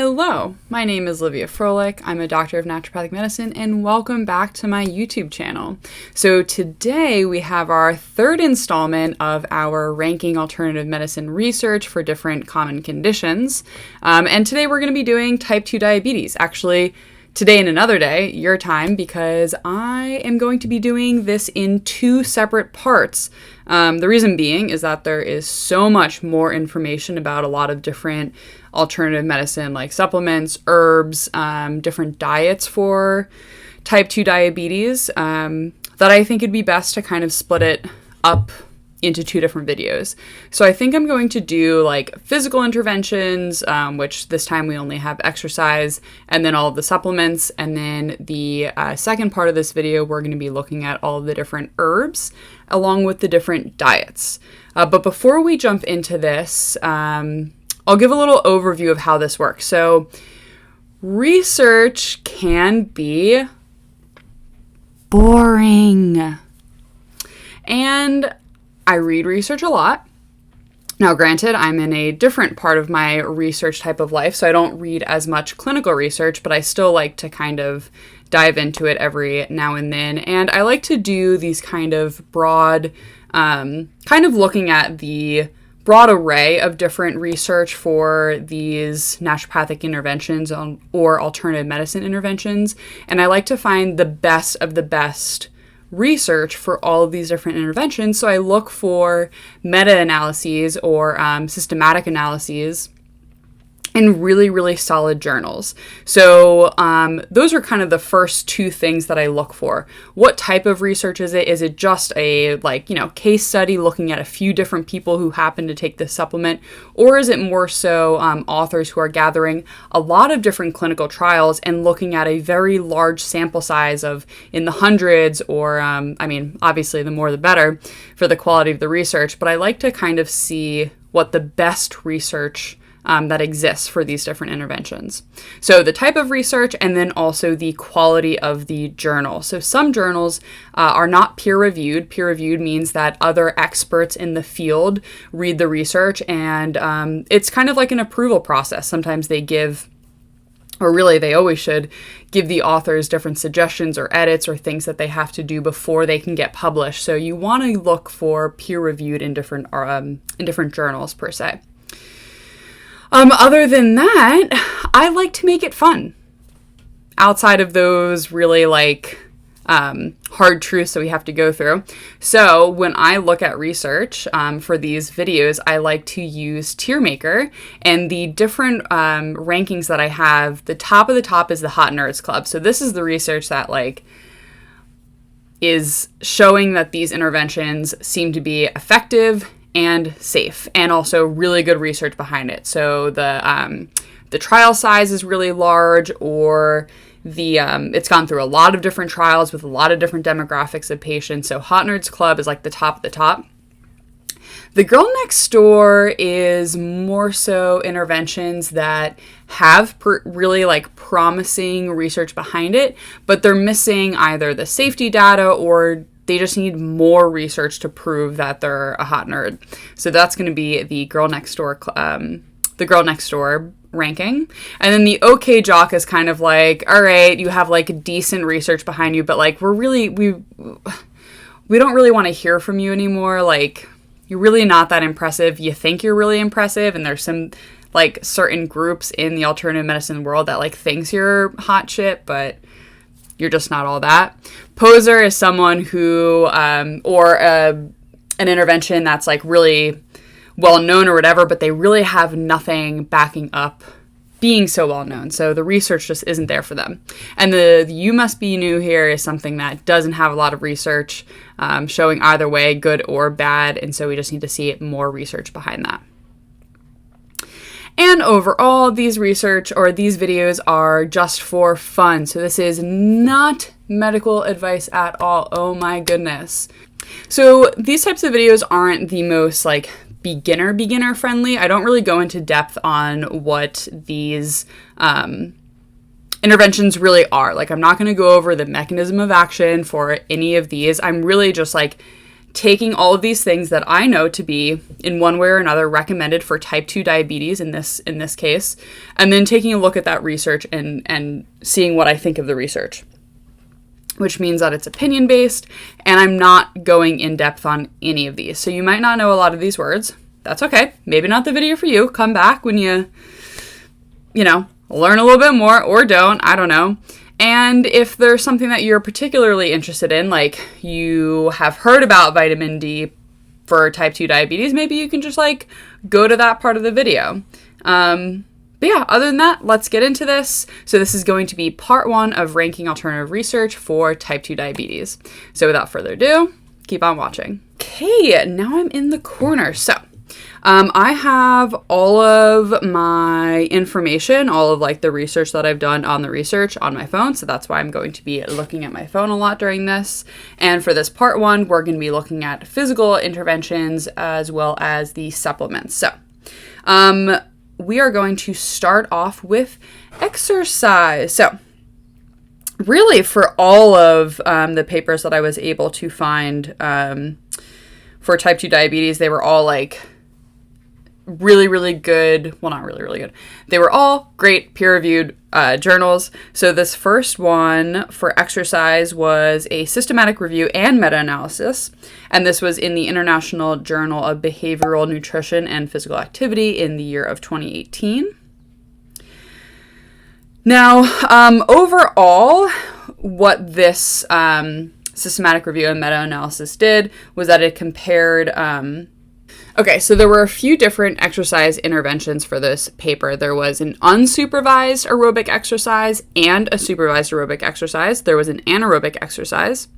Hello, my name is Livia Froelich. I'm a doctor of naturopathic medicine, and welcome back to my YouTube channel. So today we have our third installment of our ranking alternative medicine research for different common conditions. And today we're going to be doing type 2 diabetes. Actually, today and another day, your time, because I am going to be doing this in two separate parts. The reason being is that there is so much more information about a lot of different alternative medicine, like supplements, herbs, different diets for type 2 diabetes, that I think it'd be best to kind of split it up into two different videos. So I think I'm going to do like physical interventions, which this time we only have exercise, and then all of the supplements. And then the second part of this video, we're going to be looking at all of the different herbs along with the different diets. But before we jump into this, I'll give a little overview of how this works. So research can be boring. And I read research a lot. Now, granted, I'm in a different part of my research type of life, so I don't read as much clinical research, but I still like to kind of dive into it every now and then. And I like to do these kind of broad, kind of looking at the broad array of different research for these naturopathic interventions or alternative medicine interventions. And I like to find the best of the best research for all of these different interventions. So I look for meta-analyses or systematic analyses in really, really solid journals. So those are kind of the first two things that I look for. What type of research is it? Is it just a case study looking at a few different people who happen to take this supplement? Or is it more so authors who are gathering a lot of different clinical trials and looking at a very large sample size of in the hundreds or, obviously the more the better for the quality of the research. But I like to kind of see what the best research that exists for these different interventions. So the type of research and then also the quality of the journal. So some journals are not peer-reviewed. Peer-reviewed means that other experts in the field read the research, and it's kind of like an approval process. Sometimes they give, or really they always should, give the authors different suggestions or edits or things that they have to do before they can get published. So you want to look for peer-reviewed in different journals per se. Other than that, I like to make it fun. Outside of those really hard truths that we have to go through. So when I look at research for these videos, I like to use TierMaker, and the different rankings that I have, the top of the top is the Hot Nerds Club. So this is the research that is showing that these interventions seem to be effective and safe, and also really good research behind it. So the trial size is really large, or it's gone through a lot of different trials with a lot of different demographics of patients. So Hot Nerds Club is like the top of the top. The Girl Next Door is more so interventions that have really promising research behind it, but they're missing either the safety data or they just need more research to prove that they're a hot nerd. So that's going to be the Girl Next Door, ranking. And then the OK Jock is kind of like, all right, you have decent research behind you, but we don't really want to hear from you anymore. You're really not that impressive. You think you're really impressive, and there's some certain groups in the alternative medicine world that thinks you're hot shit, but you're just not all that. Poser is someone who, or an intervention that's really well known or whatever, but they really have nothing backing up being so well known. So the research just isn't there for them. And the You Must Be New here is something that doesn't have a lot of research showing either way, good or bad. And so we just need to see more research behind that. And overall, these videos are just for fun. So this is not medical advice at all. Oh my goodness. So these types of videos aren't the most beginner friendly. I don't really go into depth on what these interventions really are. I'm not going to go over the mechanism of action for any of these. I'm really just taking all of these things that I know to be in one way or another recommended for type 2 diabetes in this case, and then taking a look at that research and seeing what I think of the research, which means that it's opinion based, and I'm not going in depth on any of these. So you might not know a lot of these words. That's okay. Maybe not the video for you. Come back when you learn a little bit more, or don't. I don't know. And if there's something that you're particularly interested in, like you have heard about vitamin D for type 2 diabetes, maybe you can just go to that part of the video. But yeah, other than that, let's get into this. So this is going to be part 1 of ranking alternative research for type 2 diabetes. So without further ado, keep on watching. Okay, now I'm in the corner. So I have all of my information, all of the research that I've done on the research on my phone. So that's why I'm going to be looking at my phone a lot during this. And for this part 1, we're going to be looking at physical interventions as well as the supplements. So we are going to start off with exercise. So really for all of the papers that I was able to find for type 2 diabetes, they were all really, really good. Well, not really, really good. They were all great peer-reviewed journals. So this first one for exercise was a systematic review and meta-analysis. And this was in the International Journal of Behavioral Nutrition and Physical Activity in the year of 2018. Now, overall, what this systematic review and meta-analysis did was that it compared okay, so there were a few different exercise interventions for this paper. There was an unsupervised aerobic exercise and a supervised aerobic exercise. There was an anaerobic exercise.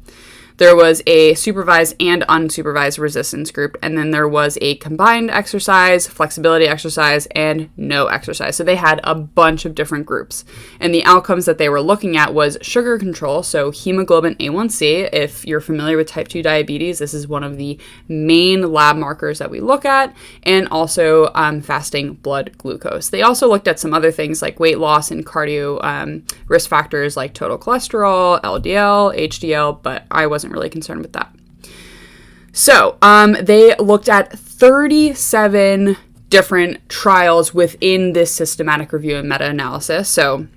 There was a supervised and unsupervised resistance group, and then there was a combined exercise, flexibility exercise, and no exercise. So they had a bunch of different groups. And the outcomes that they were looking at was sugar control, so hemoglobin A1C. If you're familiar with type 2 diabetes, this is one of the main lab markers that we look at, and also fasting blood glucose. They also looked at some other things like weight loss and cardio risk factors like total cholesterol, LDL, HDL, but I wasn't really concerned with that. So they looked at 37 different trials within this systematic review and meta-analysis. So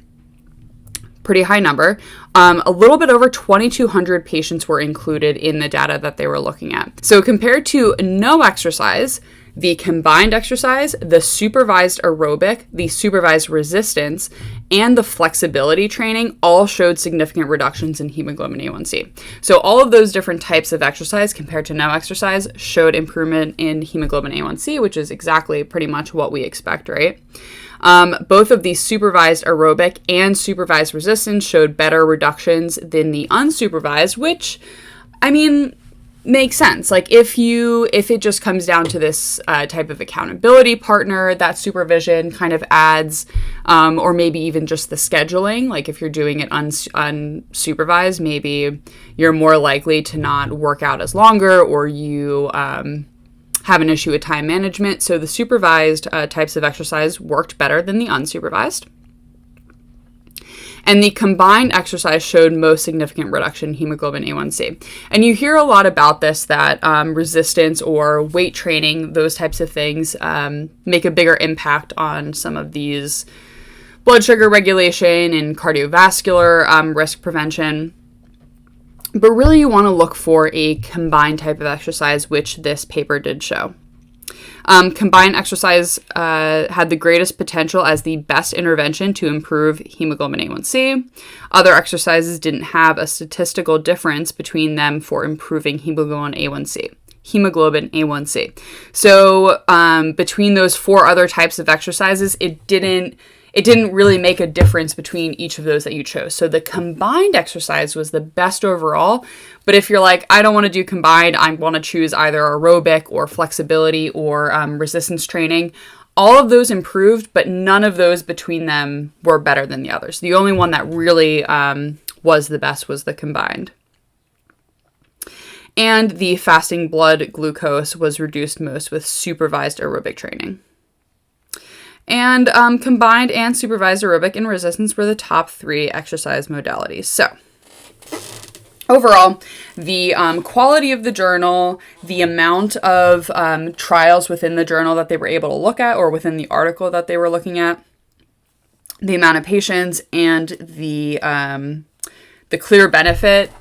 pretty high number. A little bit over 2,200 patients were included in the data that they were looking at. So compared to no exercise, the combined exercise, the supervised aerobic, the supervised resistance, and the flexibility training all showed significant reductions in hemoglobin A1C. So all of those different types of exercise compared to no exercise showed improvement in hemoglobin A1C, which is exactly pretty much what we expect, right? Both of the supervised aerobic and supervised resistance showed better reductions than the unsupervised, which, I mean, makes sense. If it just comes down to this type of accountability partner, that supervision kind of adds, or maybe even just the scheduling. If you're doing it unsupervised, maybe you're more likely to not work out as longer, or you have an issue with time management. So the supervised types of exercise worked better than the unsupervised. And the combined exercise showed most significant reduction in hemoglobin A1C. And you hear a lot about this, that resistance or weight training, those types of things, make a bigger impact on some of these blood sugar regulation and cardiovascular risk prevention. But really you want to look for a combined type of exercise, which this paper did show. Combined exercise had the greatest potential as the best intervention to improve hemoglobin A1C. Other exercises didn't have a statistical difference between them for improving hemoglobin A1C. So between those 4 other types of exercises, it didn't really make a difference between each of those that you chose. So the combined exercise was the best overall. But if you're like, I don't want to do combined, I want to choose either aerobic or flexibility or resistance training, all of those improved, but none of those between them were better than the others. The only one that really was the best was the combined. And the fasting blood glucose was reduced most with supervised aerobic training. And combined and supervised aerobic and resistance were the top 3 exercise modalities. So overall, the quality of the journal, the amount of trials within the journal that they were able to look at or within the article that they were looking at, the amount of patients, and the clear benefit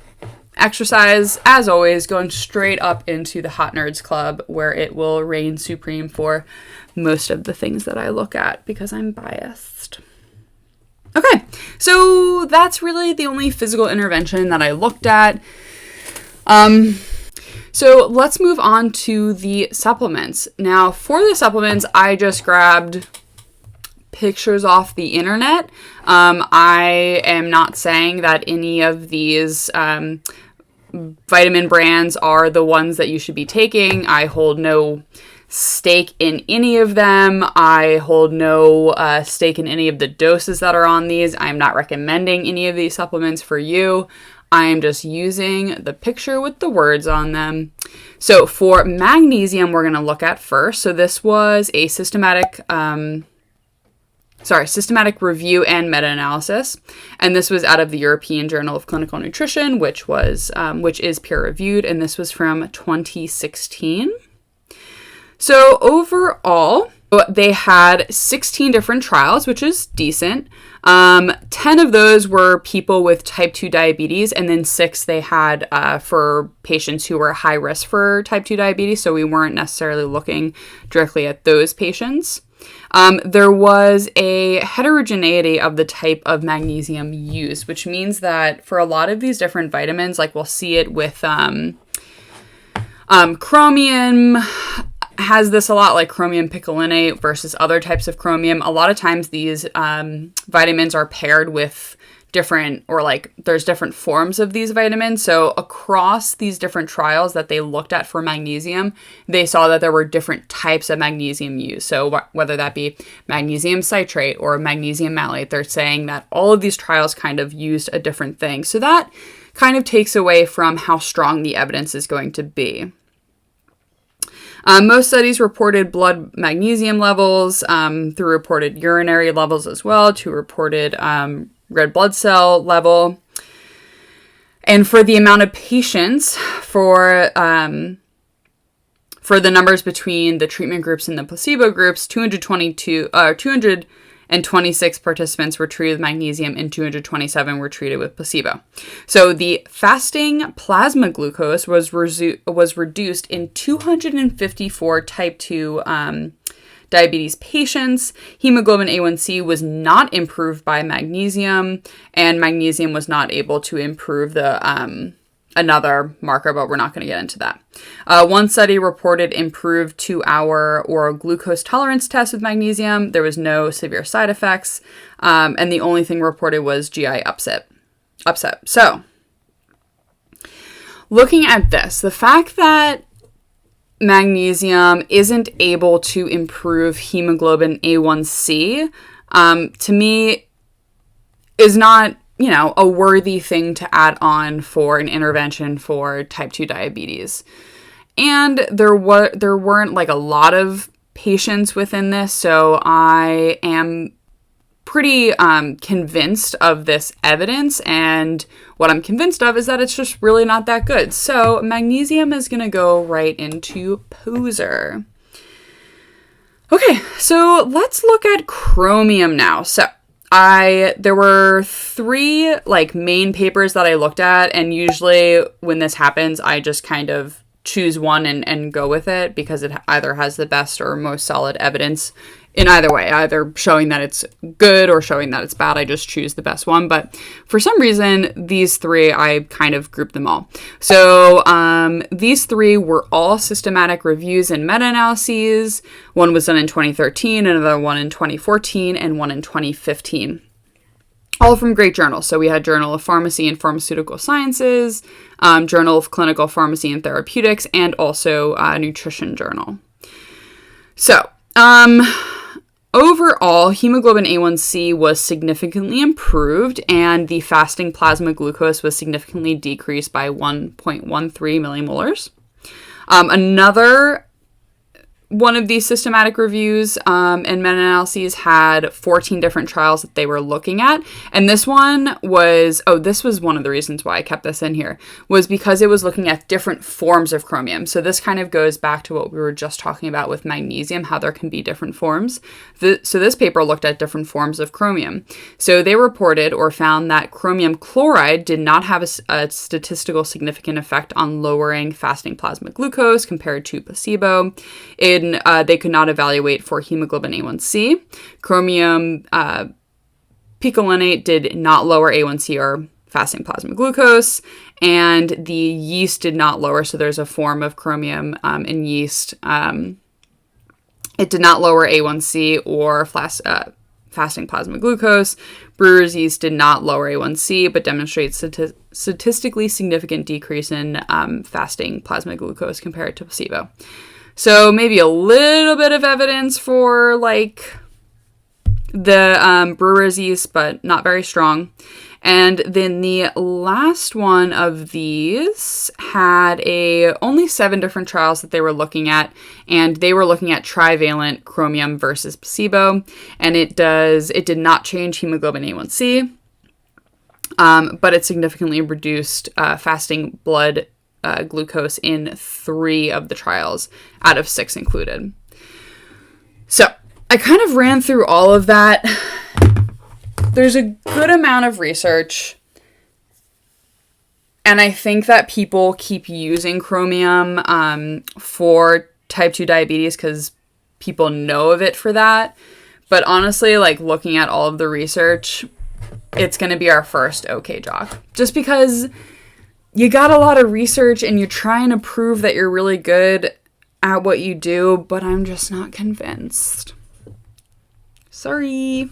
exercise, as always, going straight up into the Hot Nerds Club, where it will reign supreme for most of the things that I look at because I'm biased. Okay, so that's really the only physical intervention that I looked at. So let's move on to the supplements. Now, for the supplements, I just grabbed pictures off the internet. I am not saying that any of these vitamin brands are the ones that you should be taking. I hold no stake in any of them. I hold no stake in any of the doses that are on these. I'm not recommending any of these supplements for you. I am just using the picture with the words on them. So for magnesium, we're going to look at first. So this was a systematic review and meta-analysis, and this was out of the European Journal of Clinical Nutrition, which is peer-reviewed, and this was from 2016. So overall, they had 16 different trials, which is decent. 10 of those were people with type 2 diabetes, and then 6 they had for patients who were high risk for type 2 diabetes, so we weren't necessarily looking directly at those patients. There was a heterogeneity of the type of magnesium used, which means that for a lot of these different vitamins, like we'll see it with chromium has this a lot, like chromium picolinate versus other types of chromium. A lot of times these vitamins are paired with different, or like there's different forms of these vitamins. So across these different trials that they looked at for magnesium, they saw that there were different types of magnesium used. So whether that be magnesium citrate or magnesium malate, they're saying that all of these trials kind of used a different thing. So that kind of takes away from how strong the evidence is going to be. Most studies reported blood magnesium levels through reported urinary levels as well, to reported red blood cell level. And for the amount of patients, for the numbers between the treatment groups and the placebo groups, 226 participants were treated with magnesium and 227 were treated with placebo. So the fasting plasma glucose was reduced in 254 type 2 diabetes patients. Hemoglobin A1C was not improved by magnesium, and magnesium was not able to improve the another marker, but we're not going to get into that. One study reported improved 2-hour oral glucose tolerance test with magnesium. There was no severe side effects, and the only thing reported was GI upset. So, looking at this, the fact that magnesium isn't able to improve hemoglobin A1C, to me, is not, a worthy thing to add on for an intervention for type 2 diabetes. And there weren't like a lot of patients within this, so I am pretty convinced of this evidence, and what I'm convinced of is that it's just really not that good. So magnesium is going to go right into poser. Okay, so let's look at chromium now. So there were 3 main papers that I looked at, and usually when this happens, I just kind of choose one and go with it because it either has the best or most solid evidence in either way, either showing that it's good or showing that it's bad. I just choose the best one. But for some reason, these 3, I kind of grouped them all. So these 3 were all systematic reviews and meta-analyses. One was done in 2013, another one in 2014, and one in 2015. All from great journals. So we had Journal of Pharmacy and Pharmaceutical Sciences, Journal of Clinical Pharmacy and Therapeutics, and also Nutrition Journal. So, overall, hemoglobin A1C was significantly improved, and the fasting plasma glucose was significantly decreased by 1.13 millimolars. Another one of these systematic reviews and meta-analyses had 14 different trials that they were looking at. And this one was, this was one of the reasons why I kept this in here, was because it was looking at different forms of chromium. So this kind of goes back to what we were just talking about with magnesium, how there can be different forms. So this paper looked at different forms of chromium. So they reported or found that chromium chloride did not have a statistical significant effect on lowering fasting plasma glucose compared to placebo. They could not evaluate for hemoglobin A1C. Chromium picolinate did not lower A1C or fasting plasma glucose, and the yeast did not lower. So there's a form of chromium in yeast. It did not lower A1C or fasting plasma glucose. Brewer's yeast did not lower A1C, but demonstrates statistically significant decrease in fasting plasma glucose compared to placebo. So maybe a little bit of evidence for like the brewer's yeast, but not very strong. And then the last one of these had only 7 different trials that they were looking at, and they were looking at trivalent chromium versus placebo, and it did not change hemoglobin A1C, but it significantly reduced fasting blood glucose in 3 of the trials out of 6 included. So I kind of ran through all of that. There's a good amount of research, and I think that people keep using chromium for type 2 diabetes because people know of it for that. But honestly, like looking at all of the research, it's going to be our first okay jock. Just because you got a lot of research and you're trying to prove that you're really good at what you do, but I'm just not convinced. Sorry.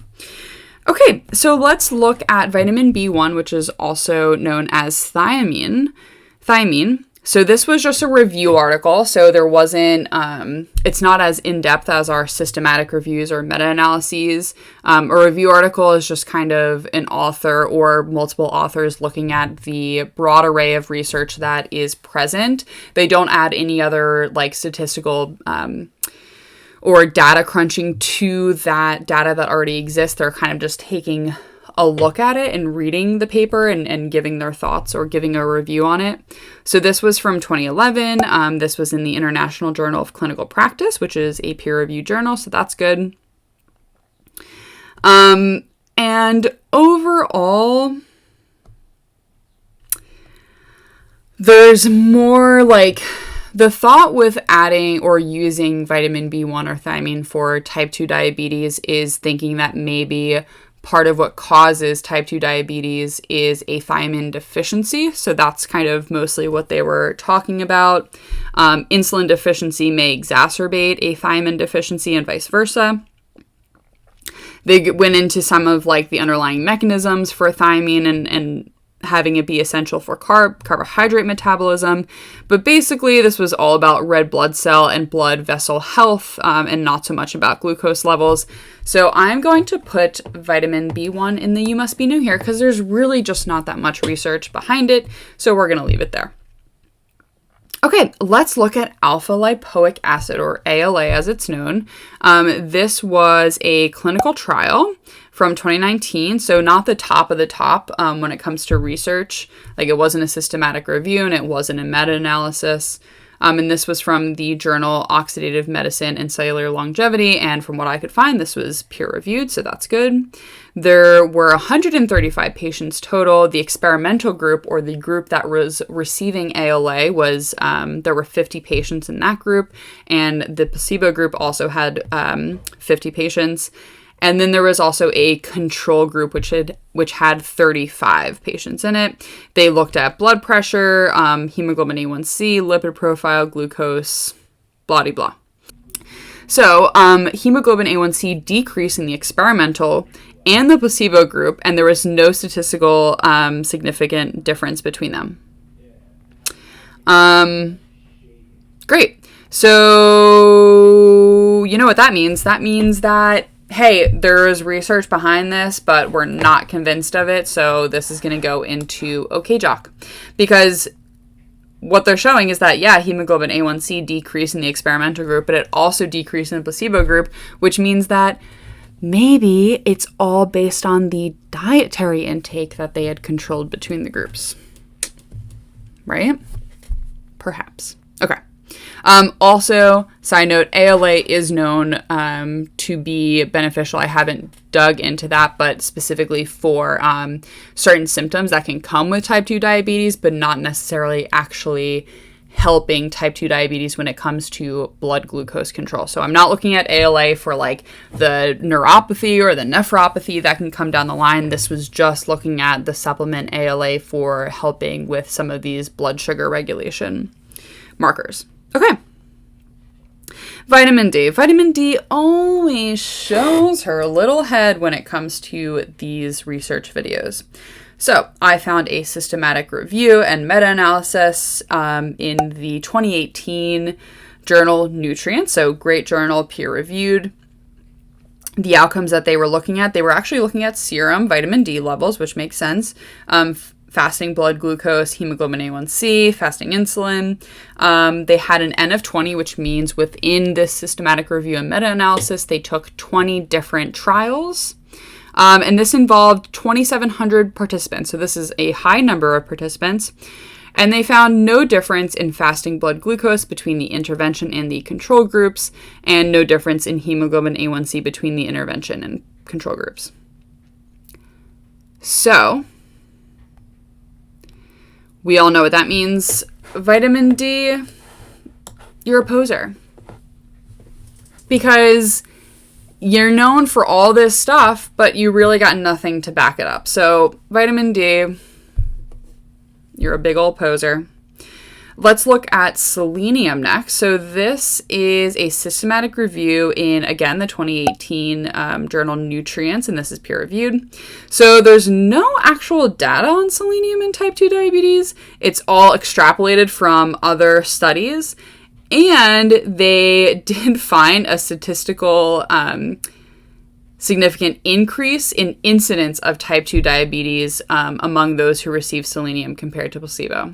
Okay, so let's look at vitamin B1, which is also known as thiamine. So this was just a review article, so there wasn't, it's not as in-depth as our systematic reviews or meta-analyses. A review article is just kind of an author or multiple authors looking at the broad array of research that is present. They don't add any other like statistical or data crunching to that data that already exists. They're kind of just taking a look at it and reading the paper and giving their thoughts or giving a review on it. So this was from 2011. This was in the International Journal of Clinical Practice, which is a peer-reviewed journal, so that's good. And overall, there's more like the thought with adding or using vitamin B1 or thiamine for type 2 diabetes is thinking that maybe part of what causes type 2 diabetes is a thiamine deficiency. So that's kind of mostly what they were talking about. Insulin deficiency may exacerbate a thiamine deficiency and vice versa. They went into some of like the underlying mechanisms for thiamine and having it be essential for carbohydrate metabolism. But basically, this was all about red blood cell and blood vessel health and not so much about glucose levels. So I'm going to put vitamin B1 in the You Must Be New here because there's really just not that much research behind it. So we're going to leave it there. Okay, let's look at alpha-lipoic acid, or ALA as it's known. This was a clinical trial from 2019, so not the top of the top when it comes to research. Like, it wasn't a systematic review and it wasn't a meta-analysis. And this was from the journal Oxidative Medicine and Cellular Longevity, and from what I could find, this was peer-reviewed, so that's good. There were 135 patients total. The experimental group, or the group that was receiving ALA, was there were 50 patients in that group, and the placebo group also had 50 patients. And then there was also a control group which had 35 patients in it. They looked at blood pressure, hemoglobin A1C, lipid profile, glucose, blah, blah, blah. So hemoglobin A1C decreased in the experimental and the placebo group, and there was no statistical significant difference between them. Great. So you know what that means? That means that, hey, there is research behind this, but we're not convinced of it, so this is going to go into OK Jock. Because what they're showing is that, yeah, hemoglobin A1C decreased in the experimental group, but it also decreased in the placebo group, which means that maybe it's all based on the dietary intake that they had controlled between the groups. Right? Perhaps. Okay. Also, side note, ALA is known to be beneficial. I haven't dug into that, but specifically for certain symptoms that can come with type 2 diabetes, but not necessarily actually helping type 2 diabetes when it comes to blood glucose control. So I'm not looking at ALA for like the neuropathy or the nephropathy that can come down the line. This was just looking at the supplement ALA for helping with some of these blood sugar regulation markers. Okay. Vitamin D. Vitamin D always shows her little head when it comes to these research videos. So I found a systematic review and meta-analysis in the 2018 journal Nutrients, so great journal, peer-reviewed. The outcomes that they were actually looking at serum vitamin D levels, which makes sense, fasting blood glucose, hemoglobin A1C, fasting insulin. They had an N of 20, which means within this systematic review and meta-analysis, they took 20 different trials. And this involved 2,700 participants. So this is a high number of participants. And they found no difference in fasting blood glucose between the intervention and the control groups, and no difference in hemoglobin A1C between the intervention and control groups. So, we all know what that means. Vitamin D, you're a poser. Because you're known for all this stuff, but you really got nothing to back it up. So, vitamin D, you're a big old poser. Let's look at selenium next. So this is a systematic review in, again, the 2018 journal Nutrients, and this is peer-reviewed. So there's no actual data on selenium in type 2 diabetes. It's all extrapolated from other studies, and they did find a statistical significant increase in incidence of type 2 diabetes among those who received selenium compared to placebo,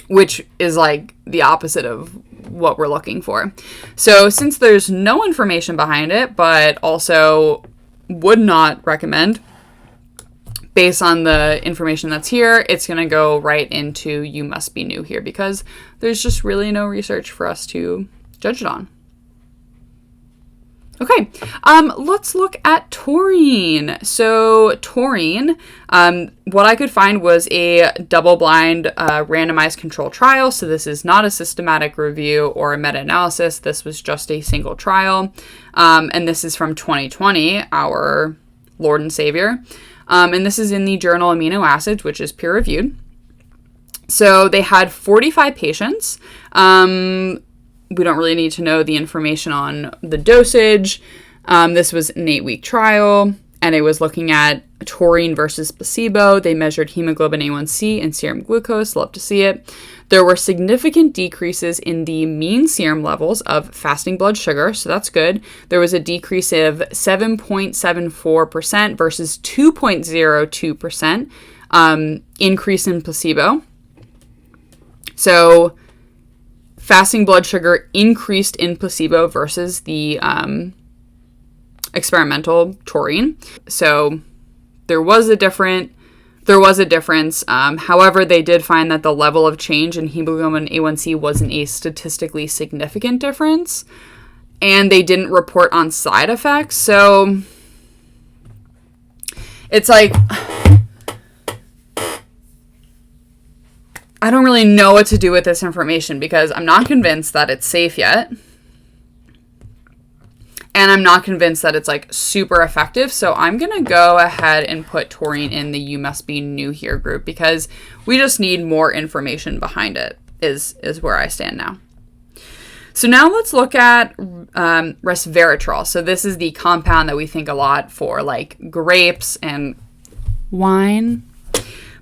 which is like the opposite of what we're looking for. So since there's no information behind it, but also would not recommend, based on the information that's here, it's going to go right into you must be new here, because there's just really no research for us to judge it on. Okay, let's look at taurine. So taurine, what I could find was a double-blind randomized control trial. So this is not a systematic review or a meta-analysis. This was just a single trial. And this is from 2020, our Lord and Savior. And this is in the journal Amino Acids, which is peer-reviewed. So they had 45 patients. We don't really need to know the information on the dosage. This was an 8-week trial, and it was looking at taurine versus placebo. They measured hemoglobin A1C and serum glucose. Love to see it. There were significant decreases in the mean serum levels of fasting blood sugar, so that's good. There was a decrease of 7.74% versus 2.02% increase in placebo. So fasting blood sugar increased in placebo versus the experimental taurine. So there was a difference. However, they did find that the level of change in hemoglobin A1C wasn't a statistically significant difference, and they didn't report on side effects. So it's like, I don't really know what to do with this information, because I'm not convinced that it's safe yet. And I'm not convinced that it's like super effective. So I'm going to go ahead and put taurine in the you must be new here group, because we just need more information behind it is where I stand now. So now let's look at resveratrol. So this is the compound that we think a lot for like grapes and wine.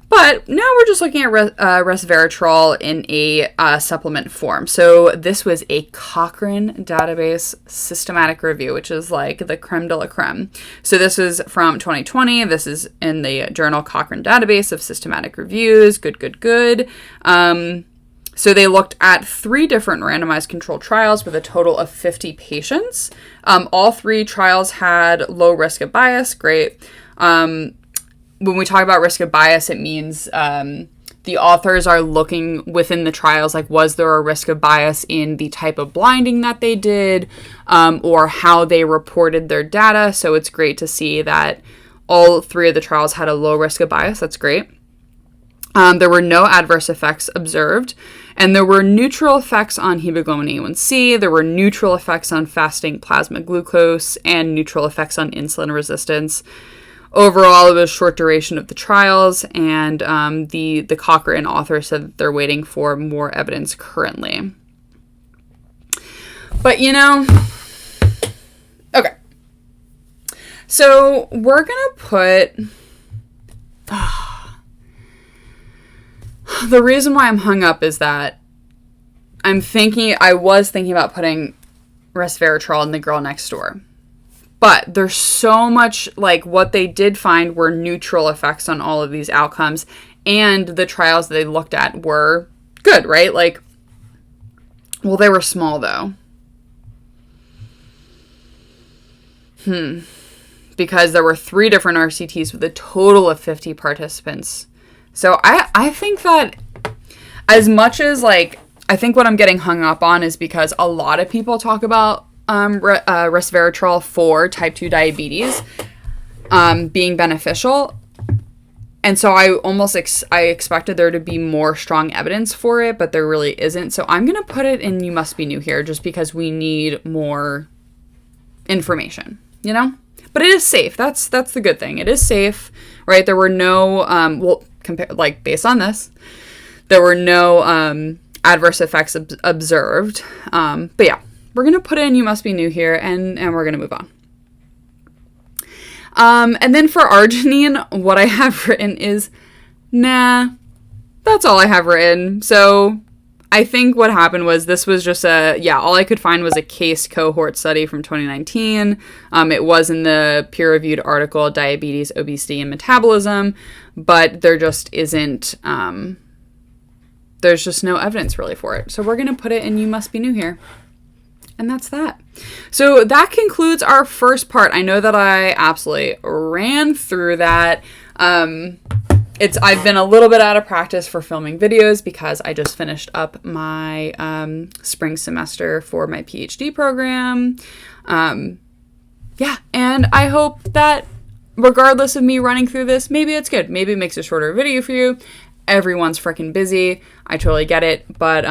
But now we're just looking at resveratrol in a supplement form. So this was a Cochrane database systematic review, which is like the creme de la creme. So this is from 2020. This is in the journal Cochrane database of systematic reviews. Good. So they looked at 3 different randomized controlled trials with a total of 50 patients. All 3 trials had low risk of bias. Great. When we talk about risk of bias, it means the authors are looking within the trials, like, was there a risk of bias in the type of blinding that they did, or how they reported their data. So it's great to see that all 3 of the trials had a low risk of bias. That's great. There were no adverse effects observed, and there were neutral effects on hemoglobin A1C, there were neutral effects on fasting plasma glucose, and neutral effects on insulin resistance. Overall, it was short duration of the trials, and the Cochrane author said that they're waiting for more evidence currently. But, okay. So we're going to put... The reason why I'm hung up is that I was thinking about putting Resveratrol in the girl next door. But there's so much, like, what they did find were neutral effects on all of these outcomes, and the trials they looked at were good, right? Like, well, they were small, though. Because there were 3 different RCTs with a total of 50 participants. So I think that as much as, like, I think what I'm getting hung up on is because a lot of people talk about resveratrol for type 2 diabetes being beneficial. And so I expected there to be more strong evidence for it, but there really isn't. So I'm going to put it in You Must Be New here just because we need more information, But it is safe. That's the good thing. It is safe, right? There were no, based on this, there were no adverse effects observed. But yeah, we're going to put in You Must Be New here, and we're going to move on. And then for arginine, what I have written is, nah, that's all I have written. So I think what happened was this was just all I could find was a case cohort study from 2019. It was in the peer-reviewed article, Diabetes, Obesity, and Metabolism, but there just isn't, there's just no evidence really for it. So we're going to put it in You Must Be New here. And that's that. So that concludes our first part. I know that I absolutely ran through that. I've been a little bit out of practice for filming videos because I just finished up my spring semester for my PhD program. And I hope that regardless of me running through this, maybe it's good. Maybe it makes a shorter video for you. Everyone's freaking busy. I totally get it. But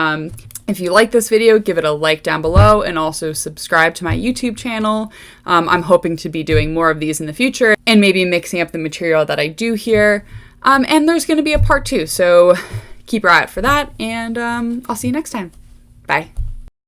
if you like this video, give it a like down below and also subscribe to my YouTube channel. I'm hoping to be doing more of these in the future and maybe mixing up the material that I do here. And there's going to be a part 2, so keep your eye out for that, and I'll see you next time. Bye.